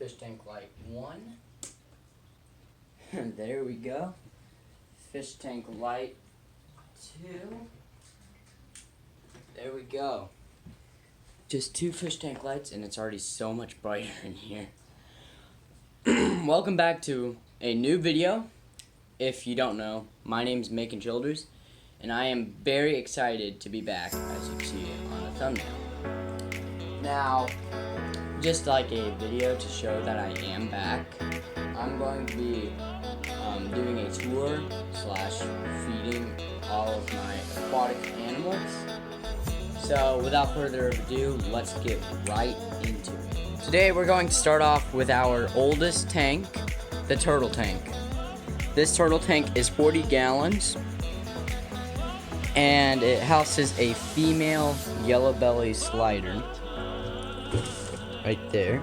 Fish tank light 1. There we go. Fish tank light 2. There we go. Just 2 fish tank lights and it's already so much brighter in here. Welcome back to a new video. If you don't know, my name's Macon Childers and I am very excited to be back, as you can see on the thumbnail. Now, just like a video to show that I am back, I'm going to be doing a tour / feeding all of my aquatic animals. So without further ado, let's get right into it. Today we're going to start off with our oldest tank, the turtle tank. This turtle tank is 40 gallons and it houses a female yellow belly slider right there.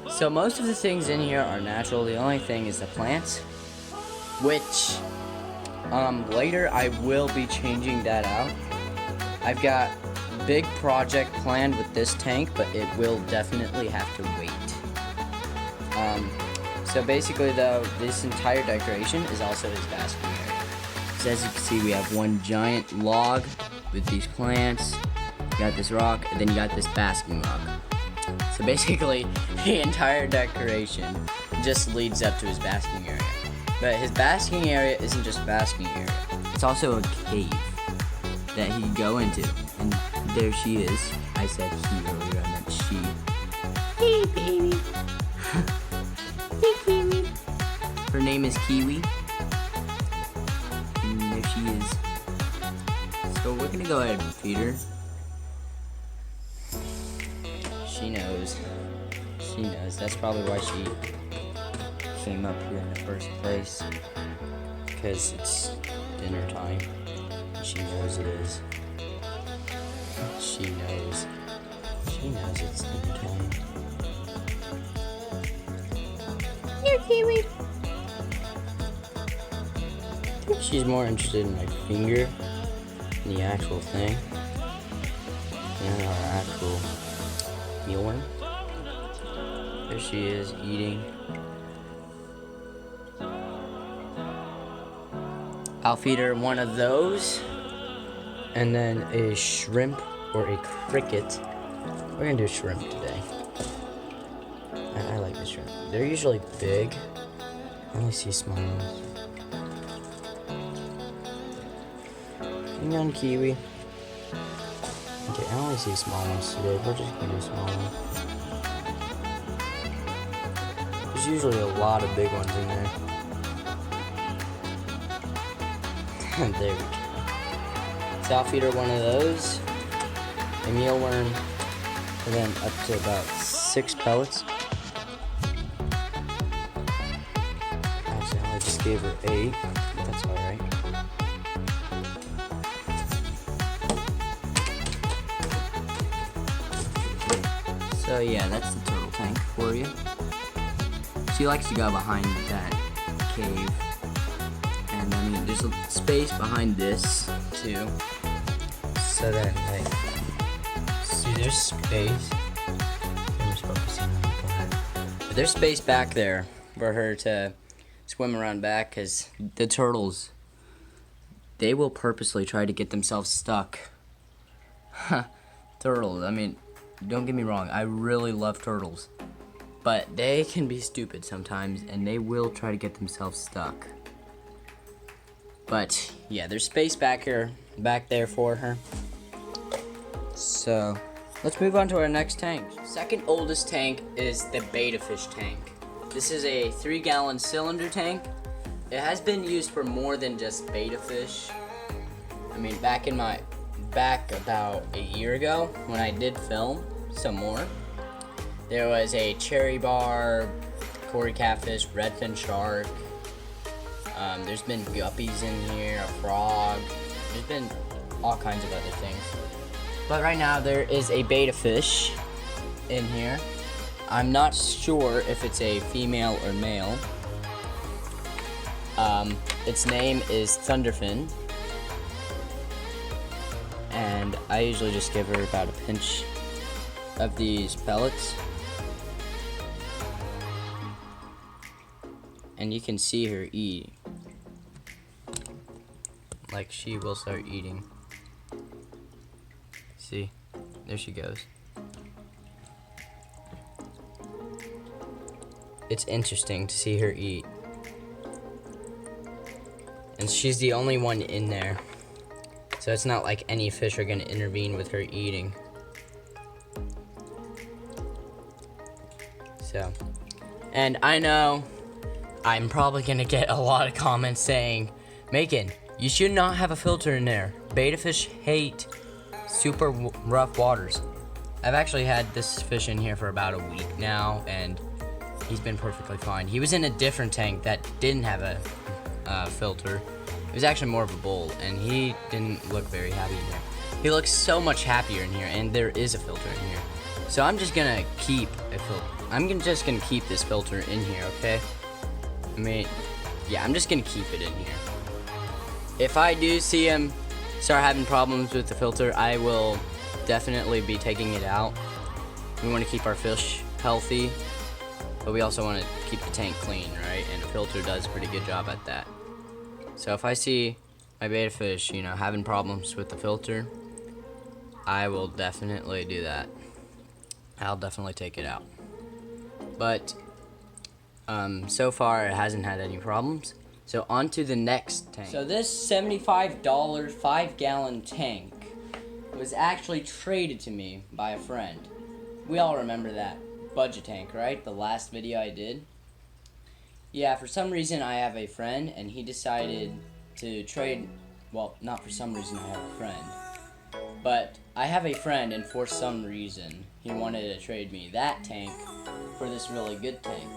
So most of the things in here are natural. The only thing is the plants, which later I will be changing that out. I've got a big project planned with this tank, but it will definitely have to wait. So basically though, this entire decoration is also his basking area. So as you can see, we have one giant log with these plants. You got this rock, and then you got this basking rock. So basically, the entire decoration just leads up to his basking area. But his basking area isn't just a basking area. It's also a cave that he can go into. And there she is. I said he earlier, I meant she. Hey, baby. Hey, Kiwi. Her name is Kiwi. And there she is. So we're gonna go ahead and feed her. She knows. She knows. That's probably why she came up here in the first place. Because it's dinner time. And she knows it is. She knows. She knows it's dinner time. Here, Kiwi. I think she's more interested in my finger than the actual thing. And our actual mealworm. There she is, eating. I'll feed her one of those, and then a shrimp or a cricket. We're gonna do shrimp today. I like the shrimp. They're usually big. I only see small ones. Hang on, Kiwi. Okay, I only see small ones today. We're just gonna do small ones. There's usually a lot of big ones in there. There we go. So I'll feed her one of those, a mealworm, and then up to about 6 pellets. Actually, I just gave her 8, but that's alright. So yeah, that's the turtle tank for you. She likes to go behind that cave. And I mean, there's a space behind this too. So that, like, see, there's space. I'm just focusing on the plant. But there's space back there for her to swim around back, because the turtles, they will purposely try to get themselves stuck. Turtles, I mean, don't get me wrong, I really love turtles. But they can be stupid sometimes, and they will try to get themselves stuck. But yeah, there's space back there for her. So let's move on to our next tank. Second oldest tank is the Betta fish tank. This is a 3-gallon cylinder tank. It has been used for more than just betta fish. I mean, back about a year ago when I did film some more, there was a cherry barb, Cory catfish, redfin shark. There's been guppies in here, a frog. There's been all kinds of other things. But right now there is a betta fish in here. I'm not sure if it's a female or male. Its name is Thunderfin. And I usually just give her about a pinch of these pellets. And you can see her eat. Like, she will start eating. See? There she goes. It's interesting to see her eat. And she's the only one in there. So it's not like any fish are gonna intervene with her eating. So, and I know I'm probably gonna get a lot of comments saying, Macon, you should not have a filter in there. Betta fish hate super rough waters. I've actually had this fish in here for about a week now, and he's been perfectly fine. He was in a different tank that didn't have a filter. It was actually more of a bowl, and he didn't look very happy in there. He looks so much happier in here, and there is a filter in here. So I'm just gonna keep a filter. Just gonna keep this filter in here, okay? I mean, yeah, I'm just gonna keep it in here. If I do see him start having problems with the filter, I will definitely be taking it out. We want to keep our fish healthy, but we also want to keep the tank clean, right? And a filter does a pretty good job at that. So if I see my betta fish, you know, having problems with the filter, I will definitely do that. I'll definitely take it out. But so far it hasn't had any problems. So on to the next tank. So this $75 5-gallon tank was actually traded to me by a friend. We all remember that budget tank, right? The last video I did. Yeah, for some reason I have a friend and he decided to trade, well, not for some reason I have a friend, but I have a friend and for some reason he wanted to trade me that tank for this really good tank.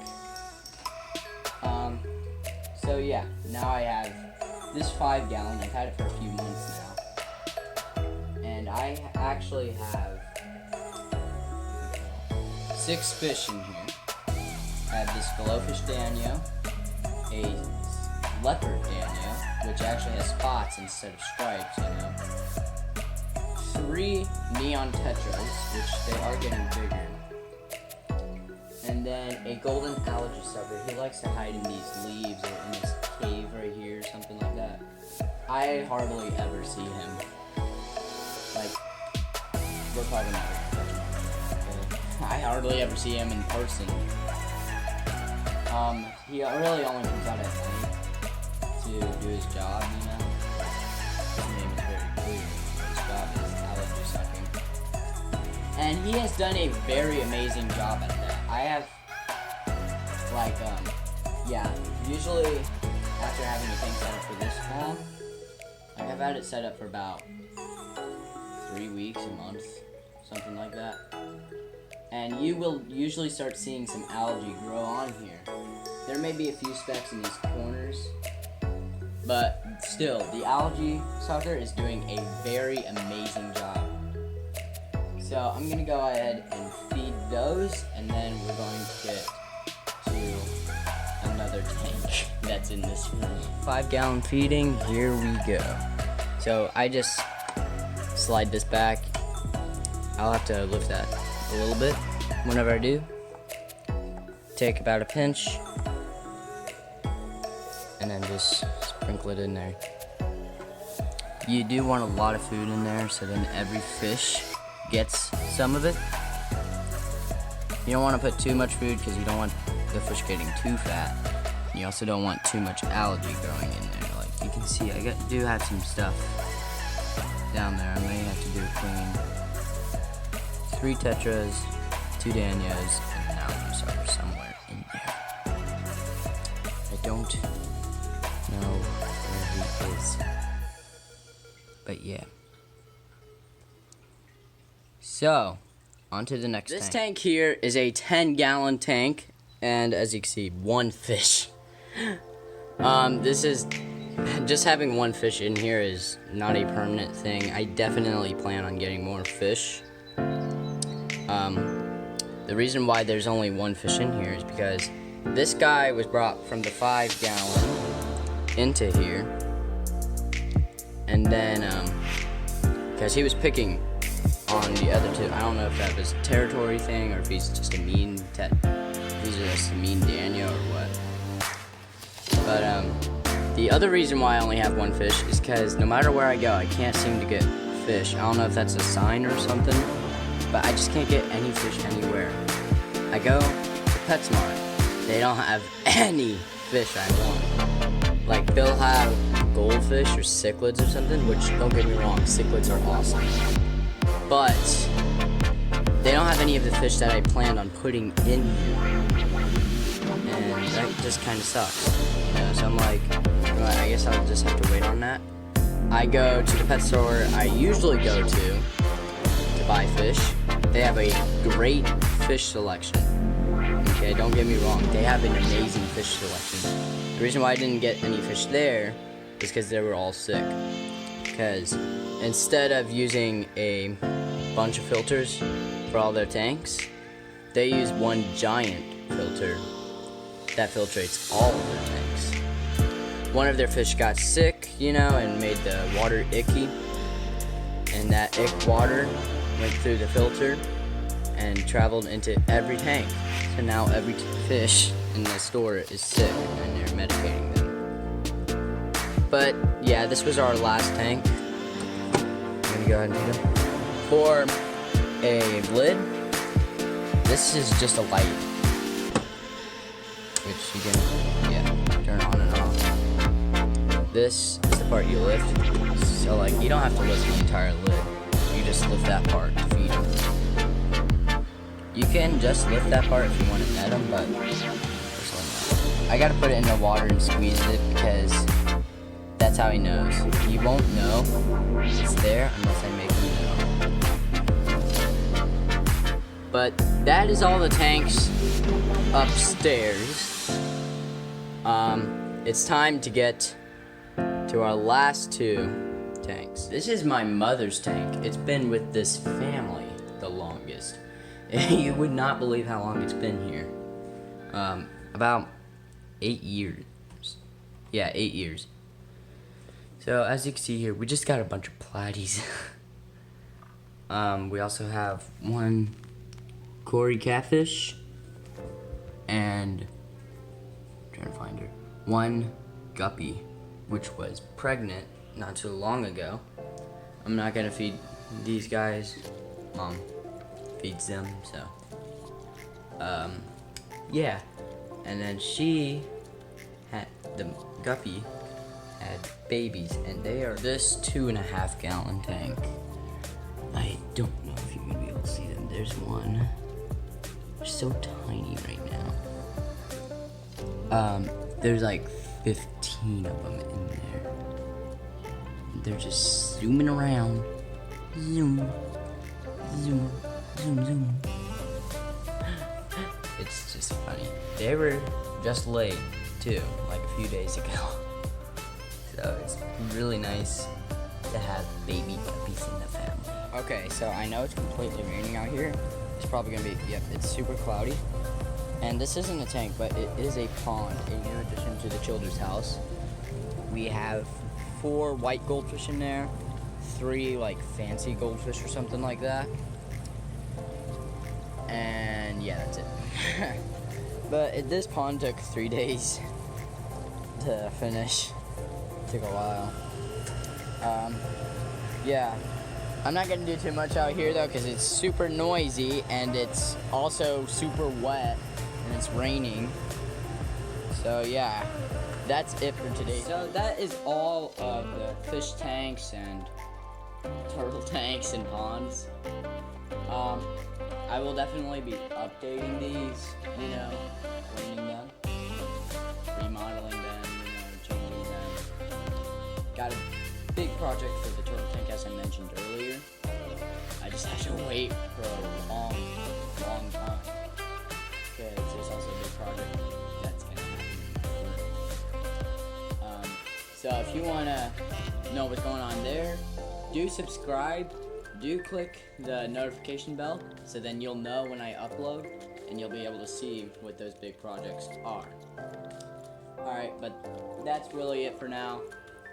So yeah, now I have this 5-gallon. I've had it for a few months now. And I actually have 6 fish in here. I have this glowfish danio, a leopard danio, which actually has spots instead of stripes, you know. 3 neon tetras, which they are getting bigger. And then a golden algae sucker. He likes to hide in these leaves or in this cave right here or something like that. I hardly ever see him. Like, we're probably not gonna touch him. Okay? I hardly ever see him in person. He really only comes out at night to do his job, you know. His name is very clear. His job is algae sucking. And he has done a very amazing job at that. I have, like, yeah, usually after having a tank set up for this long, I have had it set up for about 3 weeks, a month, something like that. And you will usually start seeing some algae grow on here. There may be a few specks in these corners, but still, the algae sucker is doing a very amazing job. So I'm gonna go ahead and feed those, and then we're going to get to another tank that's in this room. 5-gallon feeding, here we go. So I just slide this back. I'll have to lift that a little bit whenever I do. Take about a pinch, and then just sprinkle it in there. You do want a lot of food in there, so then every fish gets some of it. You don't want to put too much food because you don't want the fish getting too fat. You also don't want too much algae growing in there. Like you can see, I do have some stuff down there. I may have to do a clean. 3 tetras, 2 danios, and an algae sucker somewhere in there. I don't know where he is, but yeah. So, on to the next tank. This tank here is a 10-gallon tank, and as you can see, 1 fish. This is, just having 1 fish in here is not a permanent thing. I definitely plan on getting more fish. The reason why there's only 1 fish in here is because this guy was brought from the 5-gallon into here, and then, because he was picking on the other two. I don't know if that was a territory thing or if he's just a mean Daniel or what. But the other reason why I only have one fish is because no matter where I go, I can't seem to get fish. I don't know if that's a sign or something, but I just can't get any fish anywhere. I go to PetSmart. They don't have any fish I want. Like, they'll have goldfish or cichlids or something, which, don't get me wrong, cichlids are awesome. But they don't have any of the fish that I planned on putting in here. And that just kind of sucks. You know, so I'm like, well, I guess I'll just have to wait on that. I go to the pet store I usually go to buy fish. They have a great fish selection. Okay, don't get me wrong, they have an amazing fish selection. The reason why I didn't get any fish there is because they were all sick. Because instead of using a bunch of filters for all their tanks, they use one giant filter that filtrates all of their tanks. One of their fish got sick, you know, and made the water icky. And that ick water went through the filter and traveled into every tank. So now every fish in the store is sick and they're medicating them. But yeah, this was our last tank. I'm gonna go ahead and do it. For a lid, this is just a light, which you can, turn on and off. This is the part you lift. So like, you don't have to lift the entire lid. You just lift that part to feed them. You can just lift that part if you want to net them, but personally no. I gotta put it in the water and squeeze it because that's how he knows. You won't know it's there unless I make him know. But that is all the tanks upstairs. It's time to get to our last two tanks. This is my mother's tank. It's been with this family the longest. You would not believe how long it's been here. About 8 years. Yeah, 8 years. So as you can see here, we just got a bunch of platies. We also have one Cory catfish and I'm trying to find her. One guppy, which was pregnant not too long ago. I'm not gonna feed these guys. Mom feeds them, so yeah. And then the guppy had babies, and they are this 2.5 gallon tank. I don't know if you're gonna be able to see them. There's one. They're so tiny right now. There's like 15 of them in there. They're just zooming around. Zoom, zoom, zoom, zoom. It's just funny. They were just laid too, like a few days ago. So it's really nice to have baby guppies in the family. Okay, so I know it's completely raining out here. It's probably gonna be, it's super cloudy. And this isn't a tank, but it is a pond, a new addition to the children's house. We have 4 white goldfish in there, 3 like fancy goldfish or something like that. And yeah, that's it. But this pond took 3 days to finish. It took a while. Yeah. I'm not gonna do too much out here though, because it's super noisy and it's also super wet and it's raining. So yeah, that's it for today. So that is all of the fish tanks and turtle tanks and ponds. I will definitely be updating these, cleaning them, remodeling them, changing them. Got a big project for the turtle tank, as I mentioned earlier. I just have to wait for a long time, because there's also a big project that's going to happen. So if you want to know what's going on there, do subscribe. Do click the notification bell, so then you'll know when I upload, and you'll be able to see what those big projects are. Alright, but that's really it for now.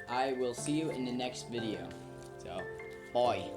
I will see you in the next video. So, bye.